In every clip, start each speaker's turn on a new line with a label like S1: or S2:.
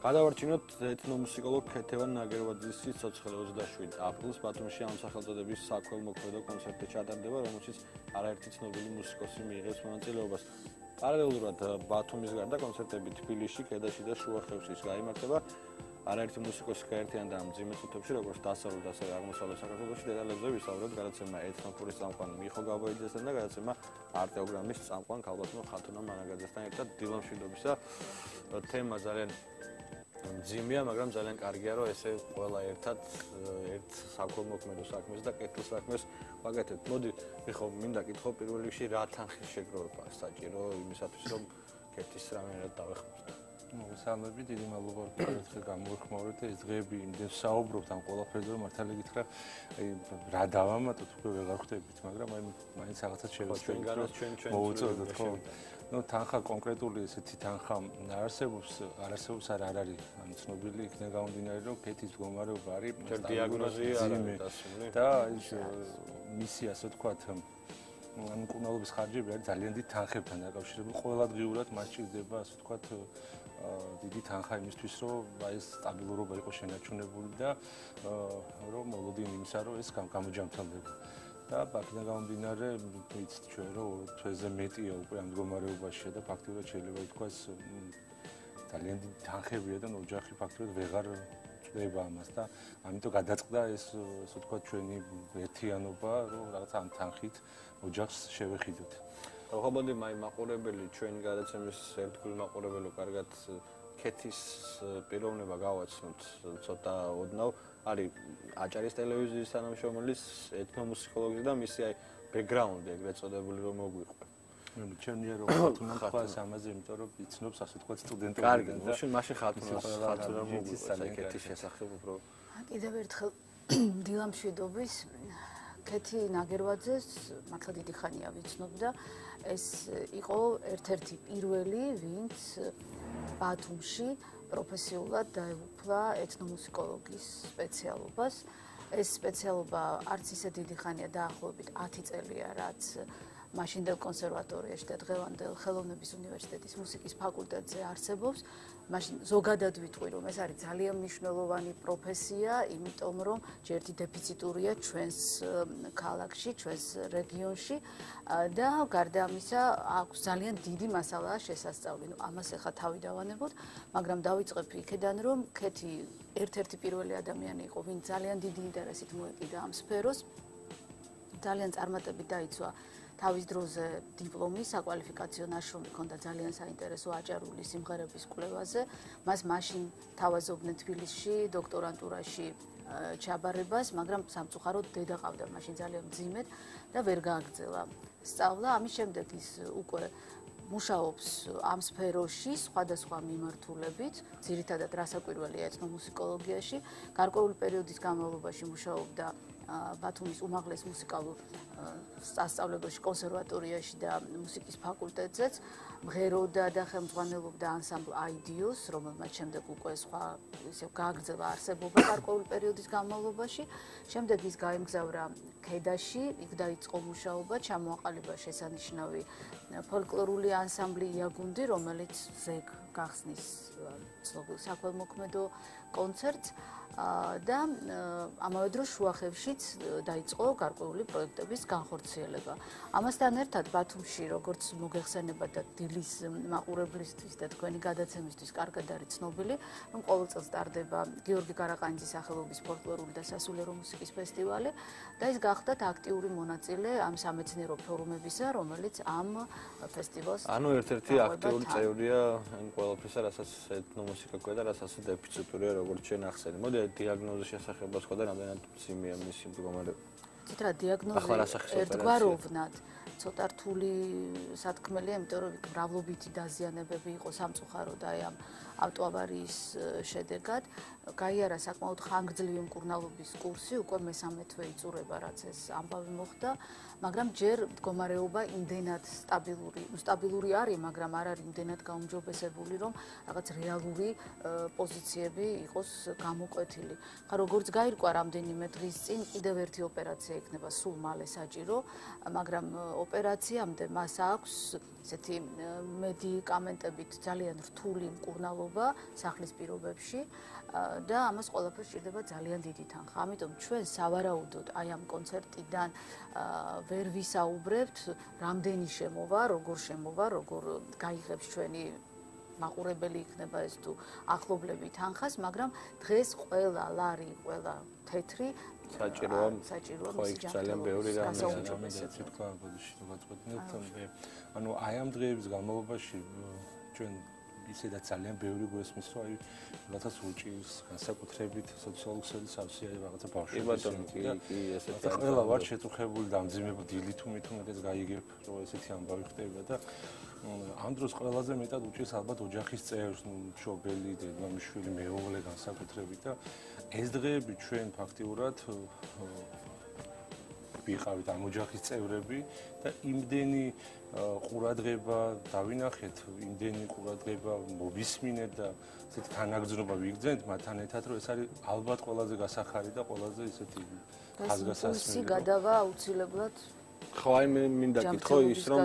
S1: გადავარჩინოთ ეთნომუსიკოლოგ ქეთევან ნაგერვაძის სიცოცხლე 27 აპრილს ბათუმში ამ სახელწოდების საქველმოქმედო კონცერტი ჩატარდება, რომელშიც არაერთი ცნობილი მუსიკოსი მიიღებს მონაწილეობას. პარალელურად ბათუმის გარდა კონცერტები თბილისში, ქედაში და შუახევში გაიმართება. არაერთი მუსიკოსი გაერთიანდა ამ მძიმე წუთებში, როგორც დასავლეთ, ასევე აღმოსავლეთ საქართველოში. დეტალებზე ვისაუბრებთ გადაცემა ეთნოფურის წამყვან მიხო გავაიძესთან და გადაცემა არტეოგრამის წამყვან ქალბატონ ხათუნა მანაგაძესთან ერთად. დილამშვიდობისა თემა ძალიან მძიმეა, მაგრამ ძალიან კარგია, რომ ესე ყველა ერთად ერთ საქველმოქმედო საქმეს და კეთილ საქმეს ვაკეთებთ. მოდი, მიხო, მინდა კითხო პირველ რიგში რა თანხის შეგროვება საჭირო იმისათვის, რომ კეთის რამენად დავეხმაროთ.
S2: მოგესალმებით, დიდი მადლობა, რომ ერთხელ გამოვიხმაურეთ და ეს დღეები იმდენს საუბრობთ ამ ყველაფერზე, მართალი გითხრა, რა დავამატოთ, უკვე ვეღარ ხვდებით, მაგრამ მაინც რაღაცა შევეცდებით. მოვუწოდოთ, ხო? თანხა კონკრეტული ესეთი თანხა არსებობს არ არის ცნობილი, იქნება გამომდინარე, რომ კეთის მდგომარეობა არის
S1: დიაგნოზი არის
S2: და მისი ასე ვთქვათ მკურნალობის ხარჯები არის ძალიან დიდი თანხებთან დაკავშირებული. ყოველდღიურად მას სჭირდება ასე ვთქვათ დიდი თანხა იმისთვის, რომ ეს სტაბილურობა იყოს შენარჩუნებული და რომ მოლოდინი იმისა, რომ ეს გამოჯამთელდება. და აქედან გამომდინარე, ვიცით ჩვენ, რომ თვეზე მეტია უკვე ამ მდგომარეობაში და ფაქტობრივად შეიძლება ითქვას ძალიან დიდი თანხებია და ოჯახი ფაქტობრივად ვეღარ ჭდება ამას და ამიტომ გადაწყდა ეს ასე ვთქვათ ჩვენი ერთიანობა, რომ რაღაც ამ თანხით ოჯახს შევეხიდოთ.
S1: ხობოდი მაყურებელი ჩვენი გადაცემის ერთგული მაყურებელი კარგად კეთის პიროვნება გავაცნოთ ცოტა ოდნავ არის აჭარის ტელევიზიის თანამშრომლის ეთნომუსიკოლოგი და მისი აი ბექგრაუნდი ეგრეთ წოდებული რომ მოგვიყვე.
S2: ჩემნია რომ თუნდაც თქვას ამაზე, იმიტომ რომ იცნობს ასე ვთქვათ სტუდენტები.
S1: კარგი, მაშინ ხათუნა მოგვიყვე კეთის შესახებ უფრო.
S3: კიდევ ერთხელ დილამშვიდობის ქეთი ნაგერვაძეს მართლა დიდი ხანია ვიცნობ და ეს იყო ერთ-ერთი პირველი, ვინც ბათუმში პროფესიულად დაეუფლა ეთნომუსიკოლოგის სპეციალობას. ეს სპეციალობა არც ისე დიდი ხანია, დაახლოებით 10 წელია, რაც მაშინდელ კონსერვატორიაში და დღევანდელ ხელოვნების უნივერსიტეტის მუსიკის ფაკულტეტზე არსებობს. მაშინ ზოგადად ვიტყვი, რომ ეს არის ძალიან მნიშვნელოვანი პროფესია, იმიტომ რომ ჯერტი დეფიციტურია ჩვენს ქალაქში, ჩვენს რეგიონში და გარდა ამისა აქვს ძალიან დიდი მასალაა შესასწავლი. ამას ახლა თავი დავანებოთ, მაგრამ დავიწყებ იქედან, რომ ქეთი ერთ-ერთი პირველი ადამიანი იყო, ვინც ძალიან დიდი ინტერესით მოეკიდა ამ სფეროს. ძალიან წარმატებით დაიცვა თავის დროზე დიპლომი, საკვალიფიკაციო ნაშრომი ჰქონდა ძალიან საინტერესო აჭარული სიმღერების კვლევაზე. მას მაშინ თავაზობდნენ თბილისში დოქტორანტურაში ჩაბარებას, მაგრამ სამწუხაროდ დედა ყავდა მაშინ ძალიან მძიმედ და ვერ გააგრძელა სწავლა. ამის შემდეგ ის უკვე მუშაობს ამ სფეროში სხვადასხვა მიმართულებით, ძირითადად რასაკვირველია ეთნომუსიკოლოგიაში. გარკვეული პერიოდის განმავლობაში მუშაობდა ბათუმის უმაღლეს მუსიკალურ სასწავლებელში, კონსერვატორიაში და მუსიკის ფაკულტეტზეც. მღეროდა და ხელმძღვანელობდა ანსამბლ აიდიოს, რომელმაც შემდეგ უკვე სხვა ისე გააგრძელა არსებობა გარკვეული პერიოდის განმავლობაში. შემდეგ ის გაემგზავრა ქედაში, იქ დაიწყო მუშაობა, ჩამოაყალიბა შესანიშნავი ფოლკლორული ანსამბლი იაგუნდი, რომელიც ზეგ გახსნის ცნობილ საქველმოქმედო კონცერტს. და ამავე დროს შუახევშიც დაიწყო გარკვეული პროექტების განხორციელება. ამასთან ერთად ბათუმში, როგორც მოგეხსენება და დილის მაყურებლისთვის და თქვენი გადაცემისთვის კარგად არის ცნობილი, რომ ყოველ წელს ტარდება გიორგი კარაყანიძის სახელობის ფოლკლორული და სასულიერო მუსიკის ფესტივალი და ის გახდათ აქტიური მონაწილე ამ სამეცნიერო ფორუმებისა, რომელიც ამ ფესტივალს
S1: ანუ ერთ-ერთი აქტიური წევრია ამ ყველაფერისა, რასაც ეთნომუსიკა ქვია და რასაც დეფიციტურია, როგორც შენ ახსენე. მოდი დიაგნოზის შესახებაც ხო და რამდენად მძიმეა მისი მდგომარეობა.
S3: ცოტა დიაგნოზი ერთგვაროვნად ცოტა რთული სათქმელია, იმიტომ რომ მრავლობითი დაზიანებები იყო სამწუხაროდ აი ამ ავტოავარიის შედეგად. გაიარა საკმაოდ ხანგრძლივი მკურნალობის კურსი, უკვე მე-13 თვე იწურება, რაც ეს ამბავი მოხდა, მაგრამ ჯერ მდგომარეობა იმდენად სტაბილური არის, მაგრამ არ არის იმდენად გაუმჯობესებული, რომ რაღაც რეალური პოზიციები იყოს გამოკვეთილი. ხა როგორც გაირკვა რამდენიმე დღის წინ, კიდევ ერთი ოპერაცია იქნება სულ მალე საჭირო, მაგრამ ოპერაციამდე მას აქვს ესეთი მედიკამენტებით ძალიან რთული მკურნალობა მდგომარეობა სახლის პირობებში და ამას ყველაფერს სჭირდება ძალიან დიდი თანხა. ამიტომ ჩვენ სავარაუდოდ აი ამ კონცერტიდან ვერ ვისაუბრებთ, რამდენი შემოვა, როგორ შემოვა, როგორ გაიღებს ჩვენი მაყურებელი იქნება ეს თუ ახლობლები თანხას, მაგრამ დღეს ყველა ლარი, ყველა თეთრი
S1: საჭიროა
S3: ხო
S1: იქ ძალიან ბევრი რამე
S2: თქვა ბოდიში ვაწყვეტნით ანუ აი ამ დღეების განმავლობაში ჩვენ ისედაც ძალიან ბევრი გვესმის რომ აი რაღაცას უჭირს განსაკუთრებით სოციალური სავსე აი რაღაცა ბავშვები
S1: კი ესეთი
S2: ყველა ვარ შეწუხებული და ამძიმებული დილით უმეტეს გაიგებ რომ ესეთი ამბავი ხდება და ამ დროს ყველაზე მეტად უჭირს ალბათ ოჯახის წევრს, მშობელი, დედმამიშვილი, მეუღლე განსაკუთრებით და ეს დღეები ჩვენ ფაქტიურად ვიყავით ამ ოჯახის წევრები და იმდენი ყურადღება დავინახეთ, იმდენი ყურადღება მოვისმინეთ და ესეთი თანაგზნობა ვიგრძენთ მათთან ერთად, რომ ეს არის ალბათ ყველაზე გასახარი და ყველაზე ესეთი ხაზგასასმელი.
S3: გადავა აუცილებლად
S1: ხო, აი მე მინდა გითხო ის რომ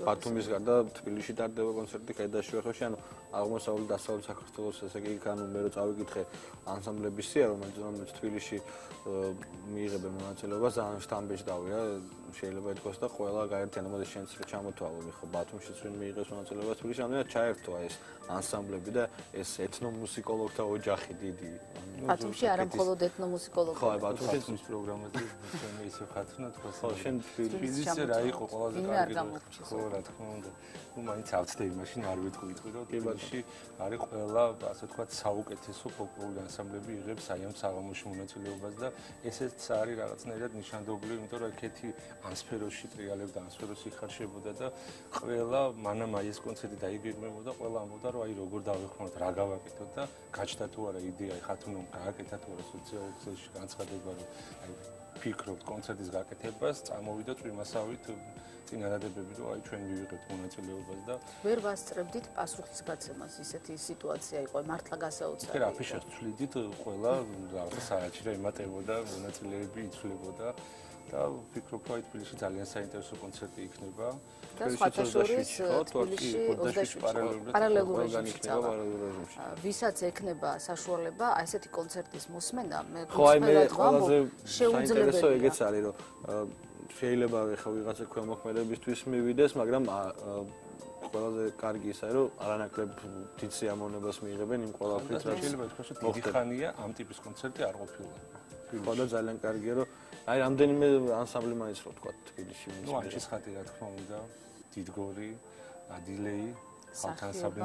S1: ბათუმის გარდა თბილისში ტარდება კონცერტი ქედაშუახევში, ანუ აღმოსავლეთ დასავლეთ საქართველოს ესე იგი ანუ მე რო წავიკითხე ანსამბლების სია რომელიც თბილისში მიიღებენ მონაწილეობას ძალიან შთამბეჭდავი რა შეიძლება ითქვას და ყველა გაერთიანდა მოდი შენც ჩამოთვალო ხო ბათუმშიც ვინ მიიღებს მონაწილეობას თბილისში ამდენად ჩაერთო აი ეს ანსამბლები და ეს ეთნომუსიკოლოგთა ოჯახი დიდი
S3: ბათუმში არა მხოლოდ ეთნომუსიკოლოგი
S1: ხო აი ბათუმში
S2: ის პროგრამაზე ჩვენ ისე ხათრნა თქვა
S1: ხო შენ
S2: თბილისში რა იყო ყველაზე კარგი ხო რა თქმა უნდა ну მაინც ავწდები მაშინ არ ვიტყვი რომ თბილისში არის ყველა ასე ვთქვათ საუკეთესო ფოლკლორული ანსამბლები იღებს აი ამ საღამოში მონაწილეობას და ესეც არის რაღაცნაირად ნიშანდობლივ იმიტომ რომ ეკეთი ამ სფეროში ტრიალებდა ამ სფეროში ხარშებოდა და ყველა მანამ აი ეს კონცერტი დაიგეგმებოდა ყველა ამბობდა რომ აი როგორ დავეხმაროთ რა გავაკეთოთ და გაჩნდა თუ არა იდეა აი ხათუნომ გააკეთა თუ არა სოციალურ ქსელში განცხადება რომ აი ფიქრობთ კონცერტის გაკეთებას წამოვიდა წვიმასავით წინადადებები რომ აი ჩვენ მივიღებთ მონაწილეობას და
S3: ვერ ვასწრებდით პასუხისგაცემას ისეთი სიტუაცია იყო მართლა გასაოცარი
S2: რა აფიშას თვლიდით ყველა რაღაცა საათში რა იმატებოდა მონაწილეები იცვლებოდა და ვფიქრობ რომ თბილისში ძალიან საინტერესო კონცერტი იქნება
S3: და სხვათა შორის თბილისში 28 პარალელურ რეჟიმში ვისაც ექნება საშუალება აი ესეთი კონცერტის მოსმენა მე გულწრფელად ვამბობ
S1: საინტერესო ეგეც არის რომ შეიძლება ხა ვიღაცა ქვემოქმედებისთვის მივიდეს მაგრამ ყველაზე კარგი ისაა რომ არანაკლებ დიდ სიამოვნებას მიიღებენ იმ ყველაფრით რაც
S2: შეიძლება ითქვას რომ დიდი ხანია ამ ტიპის კონცერტი არ ყოფილა
S1: ხო და ძალიან კარგია რომ აი რამდენიმე ანსამბლი მაინც რო თქვა თბილისში
S2: ну ამის ხატი რა თქმა უნდა დიდგორი ადილეი ხალხანსაბლი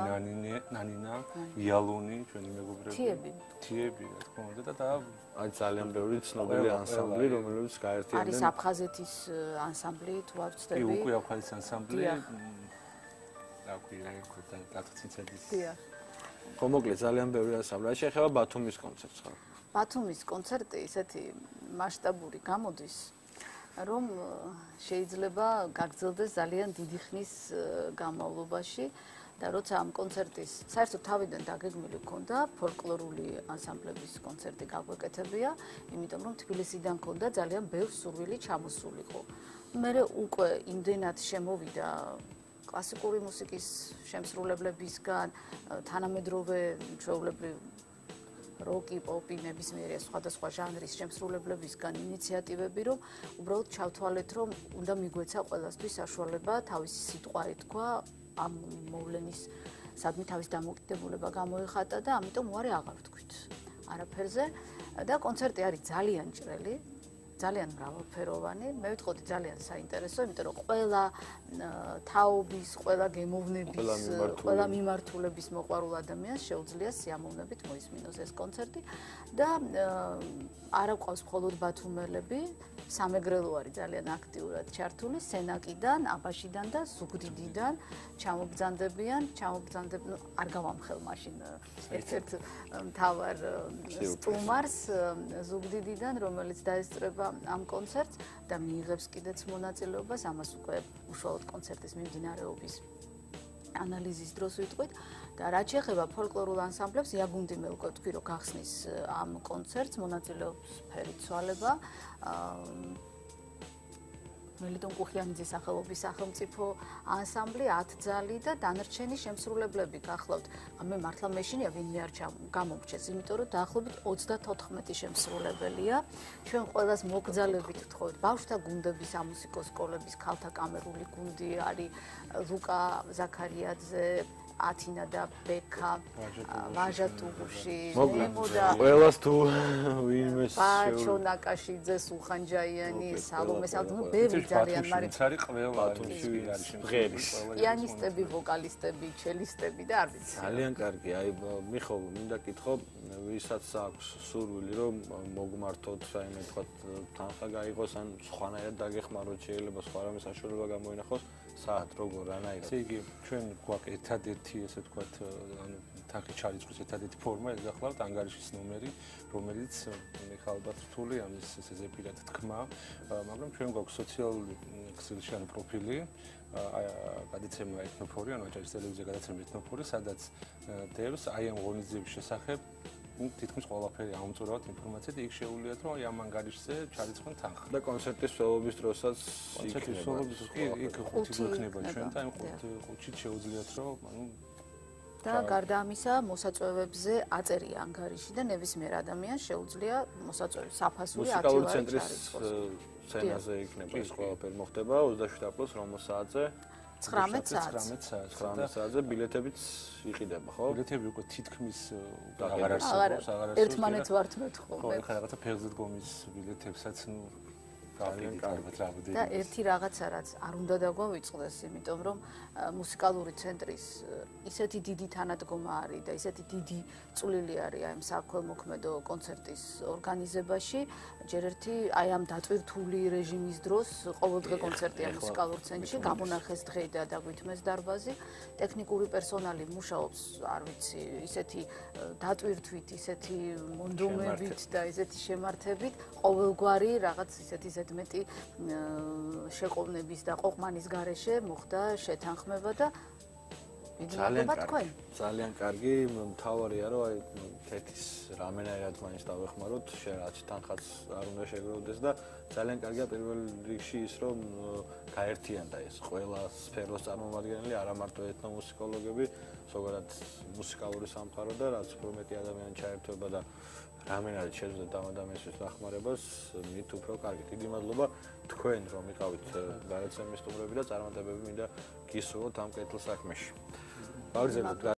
S2: ნანინა იალონი ჩვენი მეგობრები თიები რა თქმა უნდა და
S1: აი ძალიან ბევრი ცნობილი ანსამბლი რომელიც გაერთიანდნენ
S3: არის აფხაზეთის ანსამბლი თუ არ ვცდები
S2: კი უკვე აფხაზეთის ანსამბლი და ქვია და დაწინცედის
S1: ხო მოკლედ ძალიან ბევრი ანსამბლი შეეხება ბათუმის კონცერტს ხო
S3: ბათუმის კონცერტი ისეთი მასშტაბური გამოდის რომ შეიძლება გაგრძელდეს ძალიან დიდი ხნის განმავლობაში და როცა ამ კონცერტის საერთოდ თავიდან დაგეგმილი ჰქონდა ფოლკლორული ანსამბლების კონცერტი გაგვეკეთებია, იმიტომ რომ თბილისიდან ჰქონდა ძალიან ბევრი სურვილი ჩამოსულიყო. მე უკვე იმდენად შემოვიდა კლასიკური მუსიკის შემსრულებლებისგან, თანამედროვე ჩვეულებრივ როკი, პოპი, ნებისმიერი სხვადასხვა ჟანრის შემსრულებლებისგან ინიციატივები, რომ უბრალოდ ჩავთვალეთ, რომ უნდა მიგვეცა ყველასთვის საშუალება თავისი სიტყვა ითქვა ამ მოვლენის სადმე თავის დამოკიდებულება გამოიხატა და ამიტომ უარი აღარ ვთქვით არაფერზე და კონცერტი არის ძალიან ჭრელი, ძალიან მრავალფეროვანი, მე ვიტყოდი ძალიან საინტერესო, იმიტომ რომ ყველა თაობის, ყველა გემოვნების, ყველა მიმართულების მოყვარულ ადამიანს შეუძლია სიამოვნებით მოისმინოს ეს კონცერტი და არ აყვავს მხოლოდ ბათუმელები, სამეგრელო არის ძალიან აქტიურად ჩართული, სენაკიდან, აბაშიდან და ზუგდიდიდან ჩამობრძანდებიან, არ გავამხელ მაშინ ერთ-ერთ მთავარ სტუმარს ზუგდიდიდან, რომელიც დაესწრება ამ კონცერტს და მიიღებს კიდეც მონაწილეობას, ამას უკვე უშუალოდ კონცერტის მიმდინარეობის ანალიზის დროს ვიტყვით და რაც შეეხება ფოლკლორულ ანსამბლებს, იაგუნდი მე უკვე ვთქვი, რომ გახსნის ამ კონცერტს, მონაწილეობს ფერით ცვალება, მელიტონ კუხიანიძის სახელობის სახელმწიფო ანსამბლი 10 ძალი და დანარჩენი შემსრულებლები გახლავთ. მე მართლა მეშინია ვინმე არ გამომრჩეს, იმიტომ რომ დაახლოებით 34 შემსრულებელია. ჩვენ ყველას მოგზალებით ვთხოვთ ბავშვთა გუნდების, ამუსიკო სკოლების, ქალთა კამერული გუნდი არის ლუკა ზაქარიაძე, ათინა და ბექა, ვაჟა ტუღუში, მემოდა
S1: ყველას თუ ვინმე
S3: ბაჩო ნაკაშიძე, სუხანჯაიანი, სალომე სალდნო, ბევრი ძალიან
S2: არის ყველა ბათუმში არის
S1: ღერის.
S3: პიანისტები, ვოკალისტები, ჩელისტები და არ ვიცი.
S1: ძალიან კარგი, აი მიხო, მინდა კითხო, ვისაც აქვს სურვილი რომ მოგმართოთ, რაიმე თქვა თანხა გაიღოს ან სხვანაირად დაგეხმაროთ, შეიძლება სხვა რამე საშუალება გამოინახოს, საათ როგორ რანაირად.
S2: ესე იგი, ჩვენ გვაქვს ერთადერთი, ესე ვთქვათ, ანუ თანხის ჩარიცხვის ერთადერთი ფორმა, ეს გახლავთ ანგარიშის ნომერი, რომელიც მიხაილ ბათრთული ამის ესე ზეპირად თქმა, მაგრამ ჩვენ გვაქვს სოციალური ქსელში პროფილი, გადაცემა ეთნოფორი, ანუ აჭარის ტელევიზია გადაცემა ეთნოფორი, სადაც დევს აი ამ ღონისძიების შესახებ თითქმის ყველაფერი აუმწურავთ ინფორმაციით, იქ შეუძლიათ რომ აი ამ ანგარიშზე ჩარიცხონ თანხა.
S1: და კონცერტის სველობის დროსაც
S2: კონცერტის სველობის დროს კი იქ ხუთი გვექნება ჩვენთან, იმ ხუთით შეუძლიათ რომ ანუ
S3: და გარდა ამისა, მოსაწვევებზე აწერია ანგარიში და ნებისმიერ ადამიანს შეუძლია მოსაწვევის საფასური
S1: მუსიკალური
S3: აქტივად
S1: ცენტრის
S3: ჩარიცხოს.
S1: სცენაზე იქნება ეს ყველაფერი მოხდება 27 აპრილს რომელ საათზე?
S3: 19
S1: საათზე ბილეთებიც იყიდება, ხო?
S2: ბილეთები უკვე თითქმის აღარ არსებობს,
S3: ერთმანეთს ვართ მეთხოვე.
S2: ხო, ეხლა რაღაცა ფეხზე დგომის ბილეთებსაც ნუ ძალიან კარგად რაბდები.
S3: და ერთი რაღაცა რაც არ უნდა დაგვავიწყდეს, იმიტომ რომ მუსიკალური ცენტრის ისეთი დიდი თანადგომა არის და ისეთი დიდი წვლილი არის აი ამ საქველმოქმედო კონცერტის ორგანიზებაში, ჯერ ერთი აი ამ დატვირთული რეჟიმის დროს ყოველდღე კონცერტია მუსიკალურ ცენტრში, გამონახეს დღე და დაგვითმეს დარბაზი, ტექნიკური პერსონალი მუშაობს, არ ვიცი, ისეთი დატვირთვით, ისეთი მონდომებით და ისეთი შემართებით, ყოველგვარი რაღაც ისეთი მეტი შეყოვნების და ყოყმანის გარეშე მოხდა შეთანხმება და
S1: ძალიან კარგი, მთავარია რომ აი თეთის რამენაირად მაინც დავეხმაროთ, შენ რაც თანხაც არ უნდა შეგროვდეს და ძალიან კარგია პირველ რიგში ის რომ გაერთიანდა ეს ყველა სფეროს წარმომადგენელი, არა მარტო ეთნომუსიკოლოგები, ზოგადად მუსიკალური სამყარო და რაც უფრო მეტი ადამიანი ჩაერთვება და რამენად შეძლოთ ამ ადამიანის დახმარებას, მით უფრო კარგი. დიდი მადლობა თქვენ რომ იყავით გადაცემის სტუმრები და წარმატებები მინდა გისურვოთ ამ კეთილ საქმეში. გავგრძელოთ